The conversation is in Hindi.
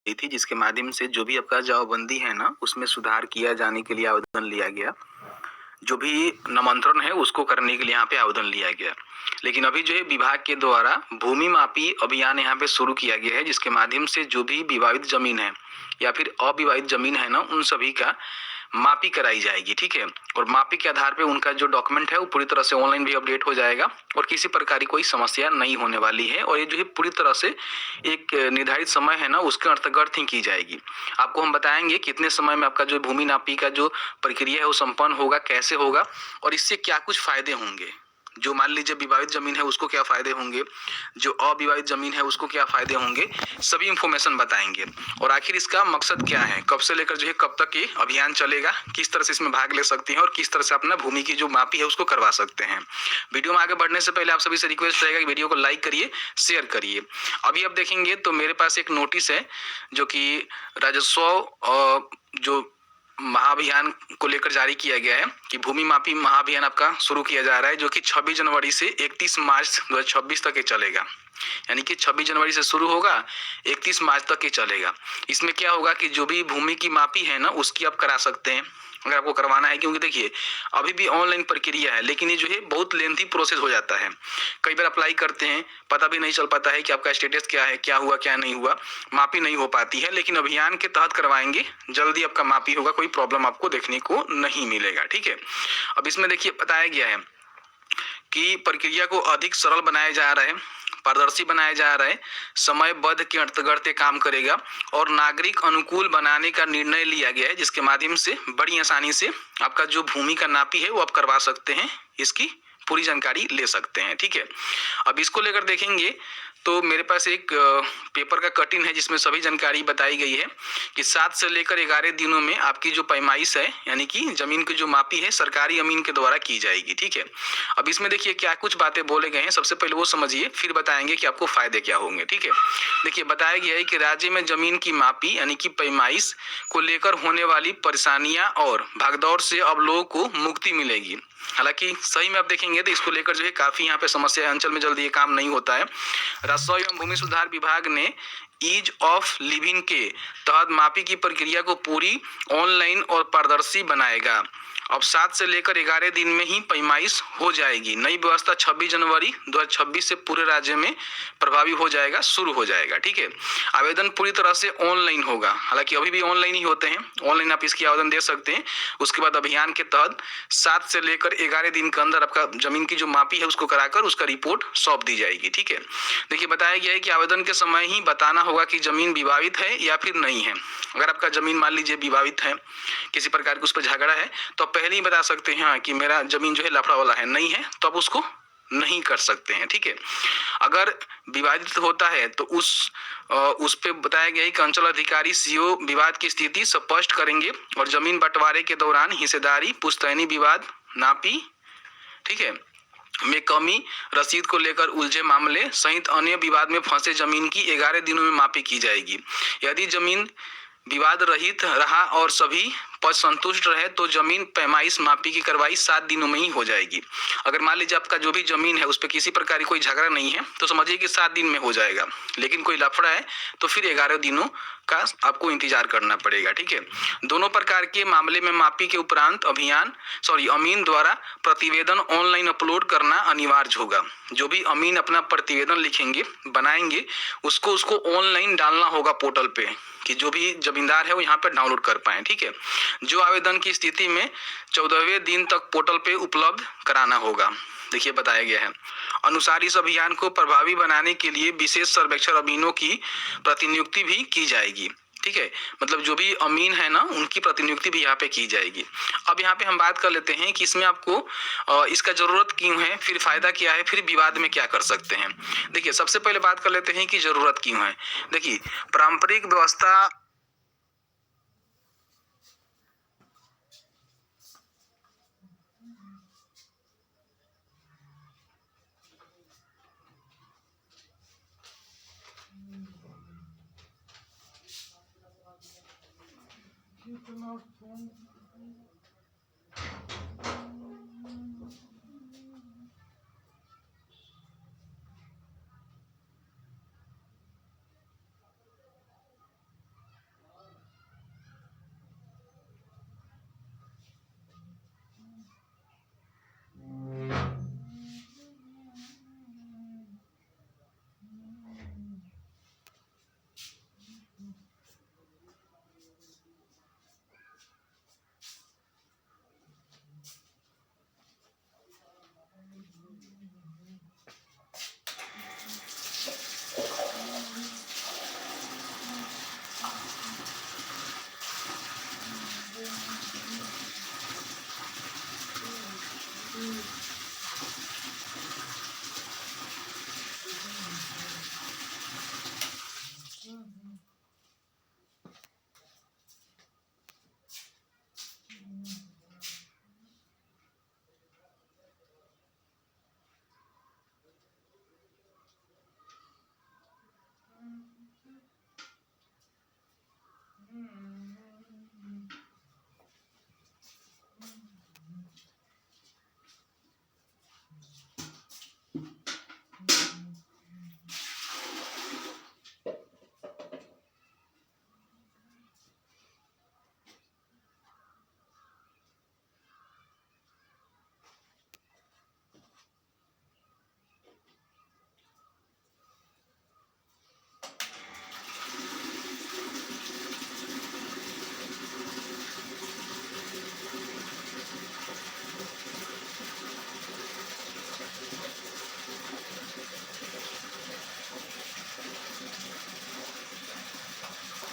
गई थी, जिसके माध्यम से जो भी आपका जमाबंदी है ना, उसमें सुधार किया जाने के लिए आवेदन लिया गया। जो भी नामांतरण है उसको करने के लिए यहाँ पे आवेदन लिया गया। लेकिन अभी जो है विभाग के द्वारा भूमि मापी अभियान यहाँ पे शुरू किया गया है, जिसके माध्यम से जो भी विवादित जमीन है या फिर अविवाहित जमीन है ना, उन सभी का मापी कराई जाएगी। ठीक है, और मापी के आधार पे उनका जो डॉक्यूमेंट है वो पूरी तरह से ऑनलाइन भी अपडेट हो जाएगा और किसी प्रकार की कोई समस्या नहीं होने वाली है। और ये जो है पूरी तरह से एक निर्धारित समय है ना, उसके अंतर्गत ही की जाएगी। आपको हम बताएंगे कितने समय में आपका जो भूमि नापी का जो प्रक्रिया है वो संपन्न होगा, कैसे होगा और इससे क्या कुछ फायदे होंगे। जो मान लीजिए विवादित जमीन है उसको क्या फायदे होंगे, जो अविवाहित जमीन है उसको क्या फायदे होंगे, सभी इंफॉर्मेशन बताएंगे। और आखिर इसका मकसद क्या है, कब से लेकर जो है कब तक ये अभियान चलेगा, किस तरह से इसमें भाग ले सकते हैं और किस तरह से अपना भूमि की जो मापी है उसको करवा सकते हैं। वीडियो में आगे बढ़ने से पहले आप सभी से रिक्वेस्ट रहेगा कि वीडियो को लाइक करिए, शेयर करिए। अभी आप देखेंगे तो मेरे पास एक नोटिस है जो कि राजस्व जो महाअभियान को लेकर जारी किया गया है कि भूमि मापी महाअभियान आपका शुरू किया जा रहा है, जो कि 26 जनवरी से 31 मार्च 2026 तक ये चलेगा। यानी कि 26 जनवरी से शुरू होगा, 31 मार्च तक ये चलेगा। इसमें क्या होगा कि जो भी भूमि की मापी है ना, उसकी आप करा सकते हैं अगर आपको करवाना है। क्योंकि देखिए अभी भी ऑनलाइन प्रक्रिया है, लेकिन ये जो है बहुत लेंथी प्रोसेस हो जाता है। कई बार अप्लाई करते हैं, पता भी नहीं चल पाता है कि आपका स्टेटस क्या है, क्या हुआ क्या नहीं हुआ, मापी नहीं हो पाती है। लेकिन अभियान के तहत करवाएंगे, जल्दी आपका मापी होगा, कोई प्रॉब्लम आपको देखने को नहीं मिलेगा। ठीक है, अब इसमें देखिए बताया गया है कि प्रक्रिया को अधिक सरल बनाया जा रहा है, पारदर्शी बनाया जा रहा है, समयबद्ध के अंतर्गत काम करेगा और नागरिक अनुकूल बनाने का निर्णय लिया गया है, जिसके माध्यम से बड़ी आसानी से आपका जो भूमि का नापी है वो आप करवा सकते हैं, इसकी पूरी जानकारी ले सकते हैं। ठीक है, अब इसको लेकर देखेंगे तो मेरे पास एक पेपर का कटिंग है जिसमें सभी जानकारी बताई गई है कि 7 से लेकर 11 दिनों में आपकी जो पैमाइश है यानी कि जमीन की जो मापी है सरकारी अमीन के द्वारा की जाएगी। ठीक है, अब इसमें देखिए क्या कुछ बातें बोले गए हैं, सबसे पहले वो समझिए, फिर बताएंगे कि आपको फायदे क्या होंगे। ठीक है, देखिए बताया गया है कि राज्य में जमीन की मापी यानी कि पैमाइश को लेकर होने वाली परेशानियां और भागदौड़ से अब लोगों को मुक्ति मिलेगी। हालांकि सही में आप देखेंगे तो इसको लेकर जो है काफी यहाँ पे समस्या है, अंचल में जल्दी ये काम नहीं होता है। राजस्व एवं भूमि सुधार विभाग ने ईज ऑफ लिविंग के तहत मापी की प्रक्रिया को पूरी ऑनलाइन और पारदर्शी बनाएगा। अब 7 से लेकर 11 दिन में ही पैमाइश हो जाएगी। नई व्यवस्था 26 जनवरी 2026 से पूरे राज्य में प्रभावी हो जाएगा, शुरू हो जाएगा। ठीक है, आवेदन पूरी तरह से ऑनलाइन होगा, हालांकि अभी भी ऑनलाइन ही होते हैं, ऑनलाइन आप इसकी आवेदन दे सकते हैं। उसके बाद अभियान के तहत 7 से लेकर 11 दिन के अंदर आपका जमीन की जो मापी है उसको कराकर उसका रिपोर्ट सौंप दी जाएगी। ठीक है, देखिए बताया गया है कि आवेदन के समय ही बताना होगा कि जमीन विवादित है या फिर नहीं है। अगर आपका जमीन मान लीजिए विवादित है, किसी प्रकार की उस पर झगड़ा है, तो आप पहले ही बता सकते हैं कि मेरा जमीन जो है लफड़ा वाला है, नहीं है तो आप उसको नहीं कर सकते हैं। ठीक है, अगर विवादित होता है तो उस पे बताया गया है कि अंचल अधिकारी सीओ विवाद की स्थिति स्पष्ट करेंगे और जमीन बंटवारे के दौरान हिस्सेदारी, पुश्तैनी विवाद, नापी, ठीक है, में कमी, रसीद को लेकर उलझे मामले सहित अन्य विवाद में फंसे जमीन की 11 दिनों में मापी की जाएगी। यदि जमीन विवाद रहित रहा और सभी पक्ष संतुष्ट रहे तो जमीन पैमाइश मापी की कार्रवाई 7 दिनों में ही हो जाएगी। अगर मान लीजिए आपका जो भी जमीन है उस पर किसी प्रकार की कोई झगड़ा नहीं है तो समझिए कि 7 दिन में हो जाएगा, लेकिन कोई लफड़ा है तो फिर 11 दिनों का आपको इंतजार करना पड़ेगा। ठीक है, दोनों प्रकार के मामले में मापी के उपरांत अमीन द्वारा प्रतिवेदन ऑनलाइन अपलोड करना अनिवार्य होगा। जो भी अमीन अपना प्रतिवेदन लिखेंगे, बनाएंगे, उसको ऑनलाइन डालना होगा पोर्टल पे कि जो भी जमींदार है वो यहाँ पे डाउनलोड कर पाए। ठीक है, जो आवेदन की स्थिति में 14वें दिन तक पोर्टल पे उपलब्ध कराना होगा। देखिए बताया गया है अनुसार इस अभियान को प्रभावी बनाने के लिए विशेष सर्वेक्षण अमीनों की प्रतिनियुक्ति भी की जाएगी। ठीक है, मतलब जो भी अमीन है ना उनकी प्रतिनियुक्ति भी यहाँ पे की जाएगी। अब यहाँ पे हम बात कर लेते हैं कि इसमें आपको इसका जरूरत क्यों है, फिर फायदा क्या है, फिर विवाद में क्या कर सकते हैं। देखिए सबसे पहले बात कर लेते हैं कि जरूरत क्यों है। देखिए पारंपरिक व्यवस्था